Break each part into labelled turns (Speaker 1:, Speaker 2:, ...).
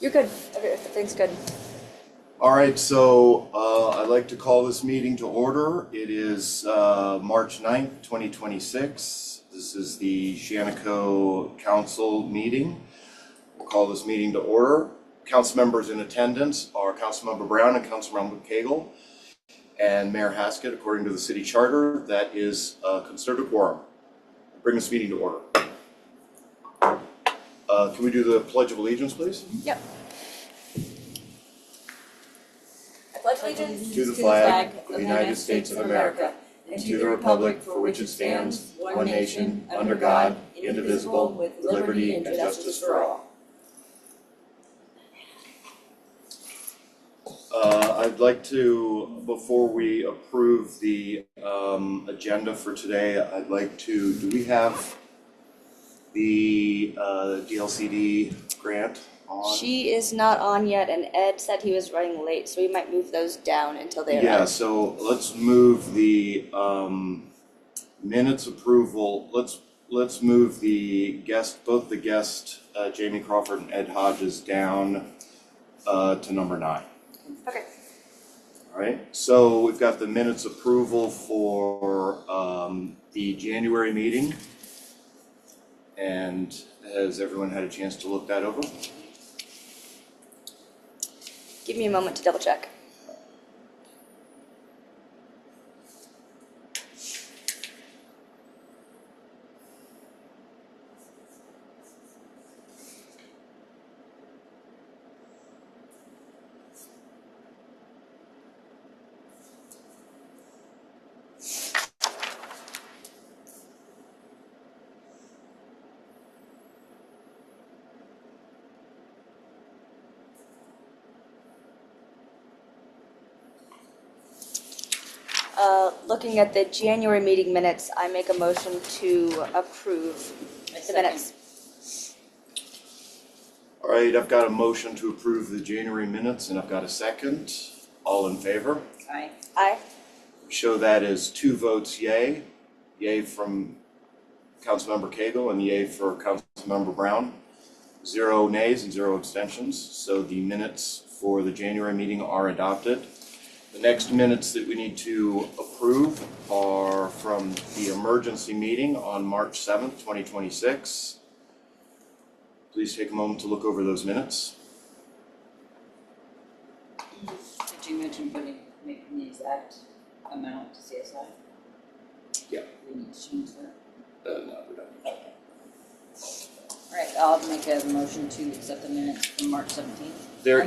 Speaker 1: You're good. Everything's good.
Speaker 2: All right, so I'd like to call this meeting to order. It is March 9th, 2026. This is the Shaniko Council meeting. We'll call this meeting to order. Council members in attendance are Councilmember Brown and Councilmember Cagle and Mayor Haskett. According to the city charter, that is considered a quorum. Bring this meeting to order. Can we do the Pledge of Allegiance, please?
Speaker 1: Yep. I pledge allegiance
Speaker 2: to the flag of the United States of America and to the republic for which it stands, one nation, under God, indivisible, with liberty and justice for all. I'd like to, before we approve the agenda for today, I'd like to, do we have the DLCD grant on?
Speaker 1: She is not on yet, and Ed said he was running late, so we might move those down until they arrive.
Speaker 2: Yeah, so let's move the minutes approval. Let's move the guest, both the guest Jamie Crawford and Ed Hodges down to number 9.
Speaker 1: Okay.
Speaker 2: All right, so we've got the minutes approval for the January meeting. And has everyone had a chance to look that over?
Speaker 1: Give me a moment to double check. Looking at the January meeting minutes, I make a motion to approve the minutes.
Speaker 2: All right, I've got a motion to approve the January minutes, and I've got a second. All in favor?
Speaker 3: Aye.
Speaker 1: Aye.
Speaker 2: Show that as 2 votes yay. Yay from Councilmember Cagle and yay for Councilmember Brown. 0 nays and 0 abstentions. So the minutes for the January meeting are adopted. The next minutes that we need to approve are from the emergency meeting on March 7th, 2026. Please take a moment to look over those minutes.
Speaker 3: Did you mention making the exact amount to CSI?
Speaker 2: Yeah.
Speaker 3: We need to change that.
Speaker 2: No, we're done.
Speaker 3: All right, I'll make a motion to accept the minutes from March 17th.
Speaker 2: There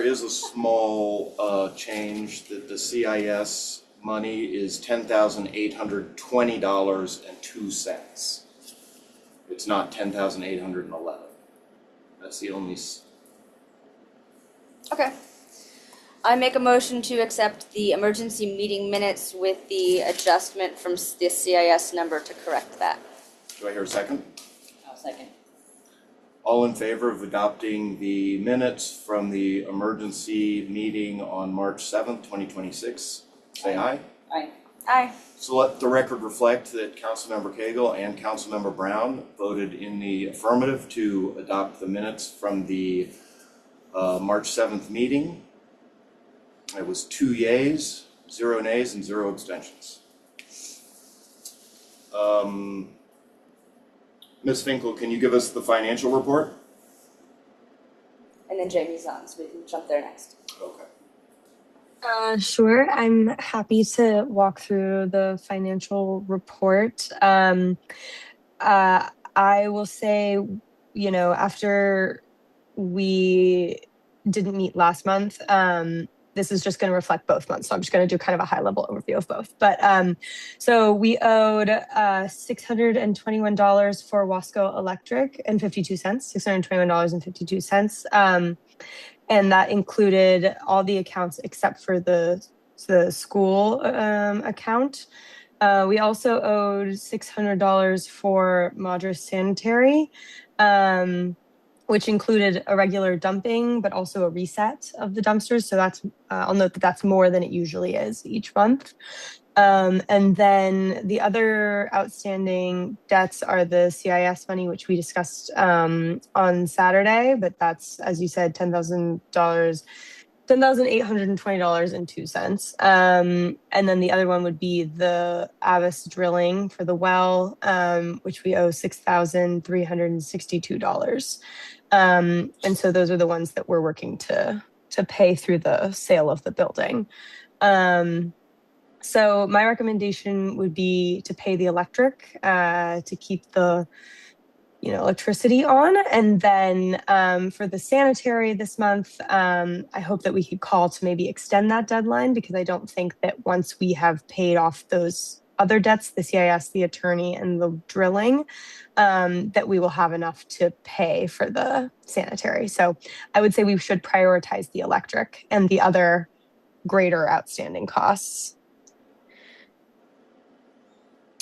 Speaker 2: is a small change that the CIS money is $10,820.02. It's not $10,811. That's the only.
Speaker 1: Okay. I make a motion to accept the emergency meeting minutes with the adjustment from the CIS number to correct that.
Speaker 2: Do I hear a second?
Speaker 3: I'll second.
Speaker 2: All in favor of adopting the minutes from the emergency meeting on March 7th, 2026, say aye.
Speaker 3: Aye.
Speaker 1: Aye.
Speaker 2: So let the record reflect that Councilmember Cagle and Councilmember Brown voted in the affirmative to adopt the minutes from the March 7th meeting. It was 2 yeas, 0 nays, and 0 abstentions. Ms. Finkel, can you give us the financial report?
Speaker 1: And then Jamie's on, so we can jump there next.
Speaker 2: Okay.
Speaker 4: Sure. I'm happy to walk through the financial report. I will say, after we didn't meet last month, this is just going to reflect both months. So I'm just going to do kind of a high level overview of both. But so we owed $621 for Wasco Electric and 52 cents, $621.52. And that included all the accounts except for the school account. We also owed $600 for Madras Sanitary, which included a regular dumping, but also a reset of the dumpsters. So that's, I'll note that that's more than it usually is each month. And then the other outstanding debts are the CIS money, which we discussed on Saturday, but that's, as you said, $10,000, $10,820.02. And then the other one would be the Avis drilling for the well, which we owe $6,362. And so those are the ones that we're working to pay through the sale of the building. So my recommendation would be to pay the electric, to keep the electricity on. And then for the sanitary this month, I hope that we could call to maybe extend that deadline, because I don't think that once we have paid off those other debts, the CIS, the attorney, and the drilling, that we will have enough to pay for the sanitary. So I would say we should prioritize the electric and the other greater outstanding costs.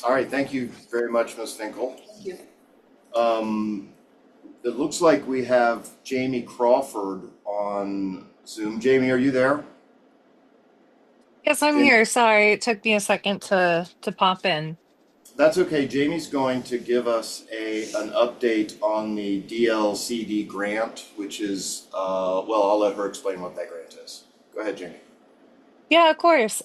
Speaker 2: All right, thank you very much, Ms. Finkel.
Speaker 3: Thank you.
Speaker 2: It looks like we have Jamie Crawford on Zoom. Jamie, are you there?
Speaker 5: Yes, I'm
Speaker 2: Jamie?
Speaker 5: here. Sorry, it took me a second to pop in.
Speaker 2: That's okay. Jamie's going to give us an update on the DLCD grant, which is, well, I'll let her explain what that grant is. Go ahead, Jamie.
Speaker 5: Yeah, of course.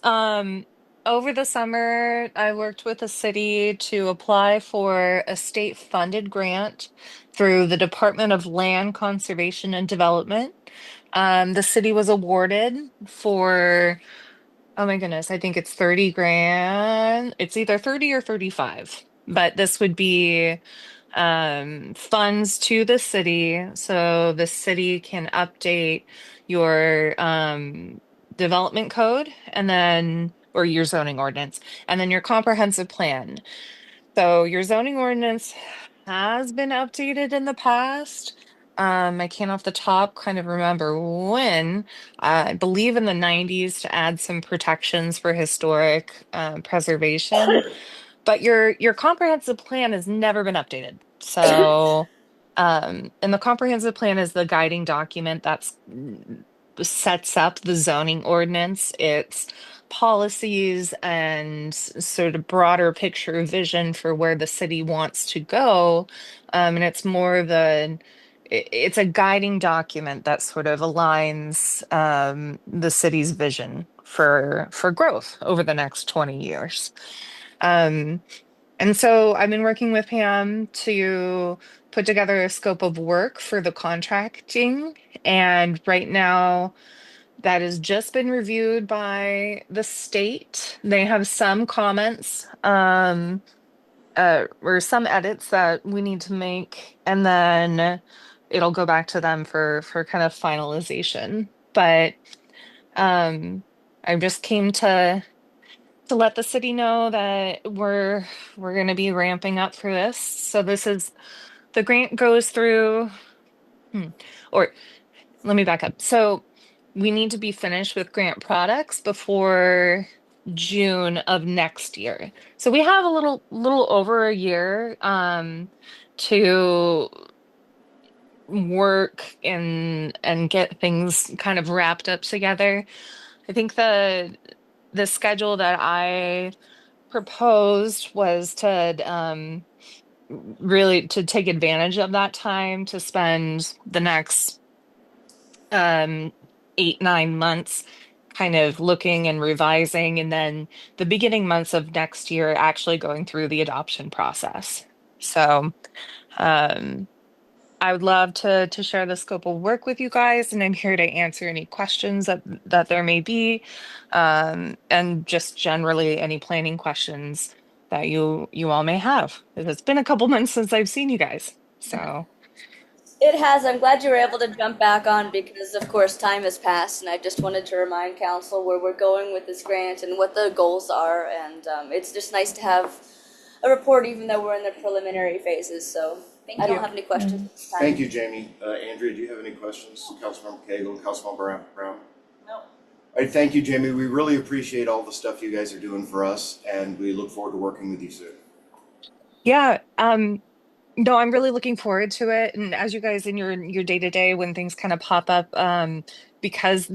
Speaker 5: Over the summer, I worked with the city to apply for a state-funded grant through the Department of Land Conservation and Development. The city was awarded for, oh my goodness, I think it's 30 grand. It's either 30 or 35, but this would be funds to the city so the city can update your development code and then, or your zoning ordinance, and then your comprehensive plan. So your zoning ordinance has been updated in the past. I can't off the top kind of remember when. I believe in the 90s, to add some protections for historic preservation. But your comprehensive plan has never been updated. So, and the comprehensive plan is the guiding document that's sets up the zoning ordinance. It's policies and sort of broader picture vision for where the city wants to go. And it's more of it's a guiding document that sort of aligns the city's vision for growth over the next 20 years. Um, and so I've been working with Pam to put together a scope of work for the contracting. And right now, that has just been reviewed by the state. They have some comments, or some edits that we need to make, and then it'll go back to them for kind of finalization. But um, I just came to let the city know that we're going to be ramping up for this. So this is the grant goes through, hmm, or let me back up. So we need to be finished with grant products before June of next year. So we have a little over a year to work and get things kind of wrapped up together. I think the schedule that I proposed was to really to take advantage of that time to spend the next um 8, 9 months kind of looking and revising, and then the beginning months of next year actually going through the adoption process. So um I would love to share the scope of work with you guys, and I'm here to answer any questions that there may be, and just generally any planning questions that you all may have. It's been a couple months since I've seen you guys, so
Speaker 1: It has. I'm glad you were able to jump back on because, of course, time has passed, and I just wanted to remind council where we're going with this grant and what the goals are. And it's just nice to have a report, even though we're in the preliminary phases. So I don't have any questions at this time.
Speaker 2: Thank you, Jamie. Andrea, do you have any questions? Councilmember Cagle, Councilmember Brown?
Speaker 3: No.
Speaker 2: All right, thank you, Jamie. We really appreciate all the stuff you guys are doing for us, and we look forward to working with you soon.
Speaker 5: yeah. No, I'm really looking forward to it. And as you guys in your day to day, when things kind of pop up, because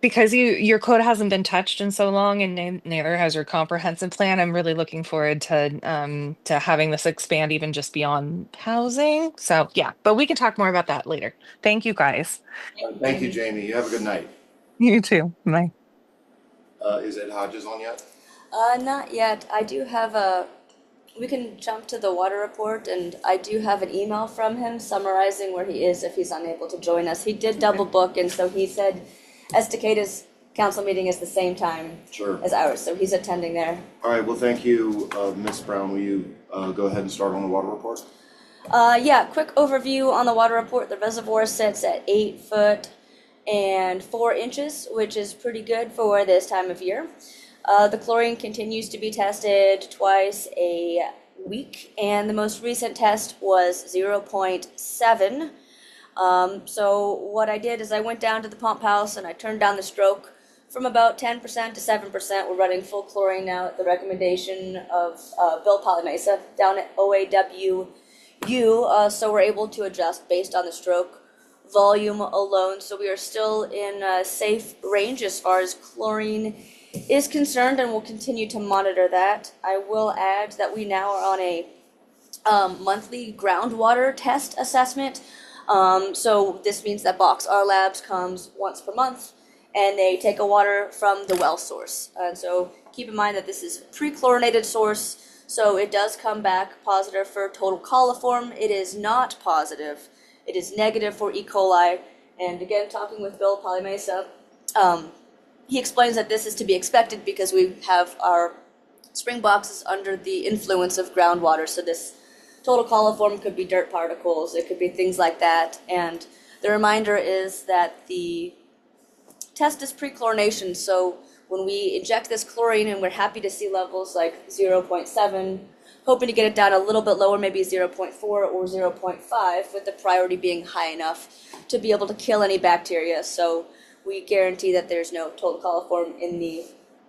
Speaker 5: because your code hasn't been touched in so long, and neither has your comprehensive plan. I'm really looking forward to having this expand even just beyond housing. So yeah, but we can talk more about that later. Thank you guys.
Speaker 2: Thank you, Jamie. You have a good night.
Speaker 5: You too. Bye.
Speaker 2: Is Ed Hodges on yet?
Speaker 1: Not yet. I do have a. We can jump to the water report, and I do have an email from him summarizing where he is if he's unable to join us. He did double book, and so he said Estacadas council meeting is the same time
Speaker 2: Sure.
Speaker 1: as ours, so he's attending there.
Speaker 2: All right, well, thank you, Ms. Brown. Will you go ahead and start on the water report?
Speaker 1: Yeah, quick overview on the water report. The reservoir sits at 8 foot and 4 inches, which is pretty good for this time of year. The chlorine continues to be tested twice a week, and the most recent test was 0.7. So what I did is I went down to the pump house and I turned down the stroke from about 10% to 7%. We're running full chlorine now at the recommendation of Bill Polymesa down at OAWU. So we're able to adjust based on the stroke volume alone. So we are still in a safe range as far as chlorine is concerned, and we'll continue to monitor that. I will add that we now are on a monthly groundwater test assessment. So this means that Box R Labs comes once per month, and they take a water from the well source. And so keep in mind that this is a pre-chlorinated source, so it does come back positive for total coliform. It is not positive. It is negative for E. coli. And again, talking with Bill Polymesa, he explains that this is to be expected because we have our spring boxes under the influence of groundwater. So this total coliform could be dirt particles. It could be things like that. And the reminder is that the test is pre-chlorination. So when we inject this chlorine, and we're happy to see levels like 0.7, hoping to get it down a little bit lower, maybe 0.4 or 0.5, with the priority being high enough to be able to kill any bacteria. So we guarantee that there's no total coliform in the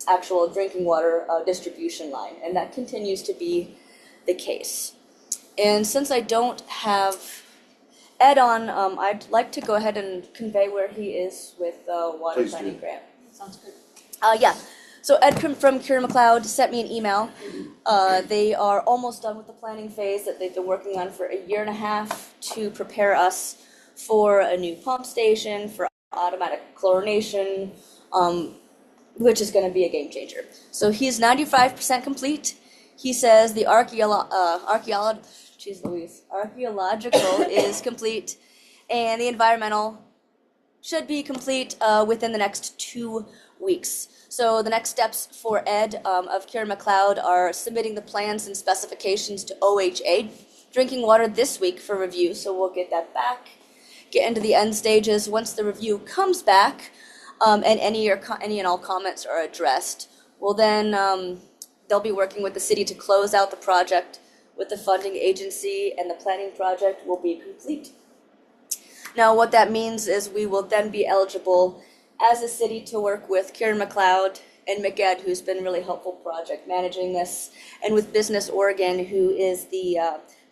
Speaker 1: actual drinking water distribution line, and that continues to be the case. And since I don't have Ed on, I'd like to go ahead and convey where he is with the water
Speaker 2: Please
Speaker 1: planning
Speaker 2: do.
Speaker 1: grant.
Speaker 3: Sounds good.
Speaker 1: Yeah. So Ed from Kieran McLeod sent me an email. They are almost done with the planning phase that they've been working on for a year and a half to prepare us for a new pump station, for automatic chlorination, which is going to be a game changer. So he's 95% complete. He says the archaeological is complete, and the environmental should be complete within the next 2 weeks. So the next steps for Ed of Kieran McLeod are submitting the plans and specifications to OHA, drinking water this week for review, so we'll get that back, get into the end stages. Once the review comes back, and any and all comments are addressed, well then they'll be working with the city to close out the project with the funding agency, and the planning project will be complete. Now, what that means is we will then be eligible as a city to work with Kieran McLeod and McEd, who's been really helpful project managing this, and with Business Oregon, who is the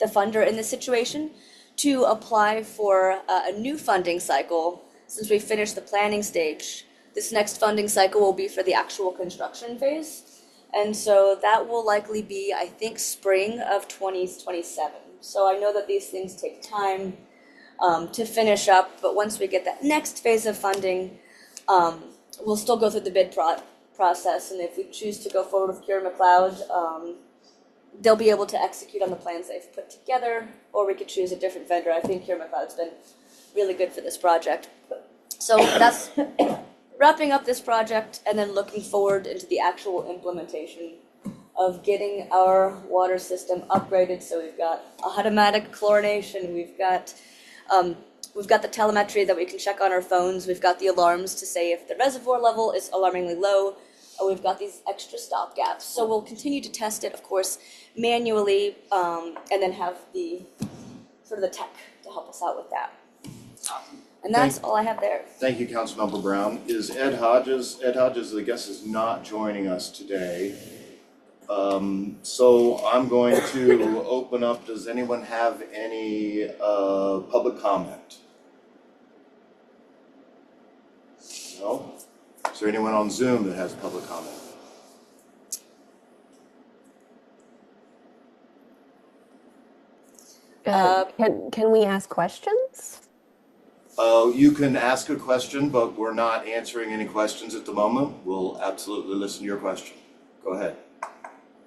Speaker 1: funder in this situation, to apply for a new funding cycle since we finished the planning stage. This next funding cycle will be for the actual construction phase. And so that will likely be, I think, spring of 2027. So I know that these things take time to finish up, but once we get that next phase of funding, we'll still go through the bid process. And if we choose to go forward with Kieran McLeod, they'll be able to execute on the plans they've put together, or we could choose a different vendor. I think Kieran McLeod's been really good for this project. So that's wrapping up this project and then looking forward into the actual implementation of getting our water system upgraded. So we've got automatic chlorination, we've got the telemetry that we can check on our phones, we've got the alarms to say if the reservoir level is alarmingly low, or we've got these extra stop gaps. So we'll continue to test it, of course, manually, and then have the sort of the tech to help us out with that.
Speaker 3: Awesome.
Speaker 1: And that's all I have there.
Speaker 2: Thank you, Councilmember Brown. Is Ed Hodges? Ed Hodges, I guess, is not joining us today. So I'm going to open up. Does anyone have any public comment? No? Is there anyone on Zoom that has public comment?
Speaker 6: Can we ask questions?
Speaker 2: You can ask a question, but we're not answering any questions at the moment. We'll absolutely listen to your question. Go ahead.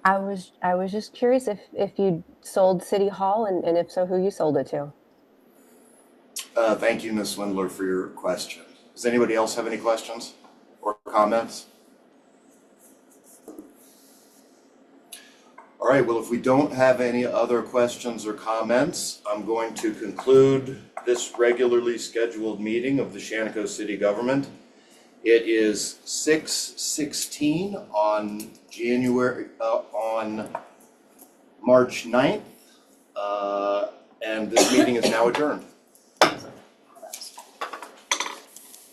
Speaker 6: I was just curious if you sold City Hall, and if so, who you sold it to.
Speaker 2: Thank you, Ms. Swindler, for your question. Does anybody else have any questions or comments? All right, well, if we don't have any other questions or comments, I'm going to conclude this regularly scheduled meeting of the Shaniko City Government. It is 6:16 on March 9th, and this meeting is now adjourned.